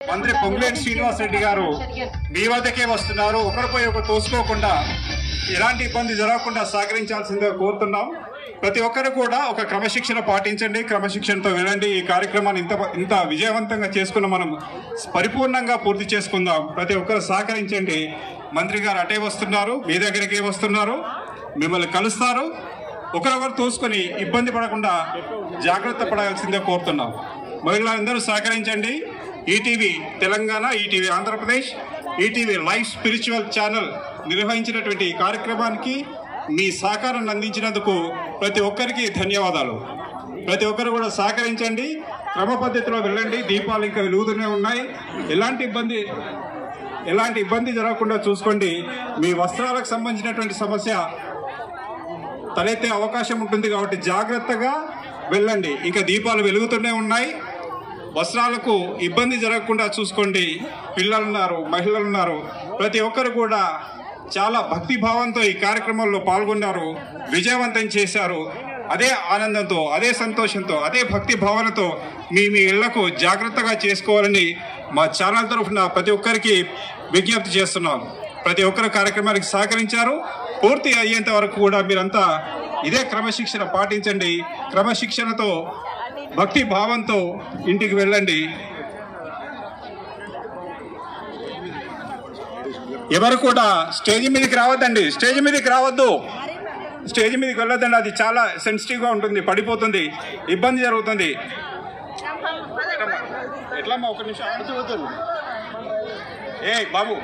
మంత్రి పొంగులేటి శ్రీనివాస్ రెడ్డి గారు మీ వద్దకే వస్తున్నారు. ఒకరిపై ఒకరు తోసుకోకుండా ఎలాంటి ఇబ్బంది జరగకుండా సహకరించాల్సిందిగా కోరుతున్నాం. ప్రతి ఒక్కరు కూడా ఒక క్రమశిక్షణ పాటించండి, క్రమశిక్షణతో వినండి. ఈ కార్యక్రమాన్ని ఇంత విజయవంతంగా చేసుకున్న మనం పరిపూర్ణంగా పూర్తి చేసుకుందాం. ప్రతి ఒక్కరు సహకరించండి. మంత్రి గారు అటే వస్తున్నారు, మీ దగ్గరికి వస్తున్నారు, మిమ్మల్ని కలుస్తారు. ఒకరొకరు తోసుకొని ఇబ్బంది పడకుండా జాగ్రత్త పడాల్సిందే కోరుతున్నాం. మహిళలందరూ సహకరించండి. ETV Telangana, ETV Andhra Pradesh, ETV live spiritual channel నిర్వహించినటువంటి ఈ కార్యక్రమానికి మీ సహకారాన్ని అందించినందుకు ప్రతి ఒక్కరికి ధన్యవాదాలు. ప్రతి ఒక్కరు కూడా సహకరించండి, క్రమ పద్ధతిలో వెళ్ళండి. దీపాలు ఇంకా వెలుగుతూనే ఉన్నాయి. ఎలాంటి ఇబ్బంది జరగకుండా చూసుకోండి. మీ వస్త్రాలకు సంబంధించినటువంటి సమస్య తలెత్తే అవకాశం ఉంటుంది కాబట్టి జాగ్రత్తగా వెళ్ళండి. ఇంకా దీపాలు వెలుగుతూనే ఉన్నాయి. వస్త్రాలకు ఇబ్బంది జరగకుండా చూసుకోండి. పిల్లలున్నారు, మహిళలున్నారు, ప్రతి ఒక్కరు కూడా చాలా భక్తి భావంతో ఈ కార్యక్రమంలో పాల్గొన్నారు, విజయవంతం చేశారు. అదే ఆనందంతో, అదే సంతోషంతో, అదే భక్తి భావనతో మీ ఇళ్లకు జాగ్రత్తగా చేసుకోవాలని మా ఛానల్ తరఫున ప్రతి ఒక్కరికి విజ్ఞప్తి చేస్తున్నాం. ప్రతి ఒక్కరు కార్యక్రమానికి సహకరించారు. పూర్తి అయ్యేంత వరకు కూడా మీరంతా ఇదే క్రమశిక్షణ పాటించండి. క్రమశిక్షణతో, భక్తి భావంతో ఇంటికి వెళ్ళండి. ఎవరు కూడా స్టేజ్ మీదకి రావద్దండి, స్టేజ్ మీదకి రావద్దు, స్టేజ్ మీదకి వెళ్ళొద్దండి. అది చాలా సెన్సిటివ్గా ఉంటుంది, పడిపోతుంది, ఇబ్బంది జరుగుతుంది. ఎట్లమ్మా ఒక నిమిషం ఆడుతుంది. ఏ బాబు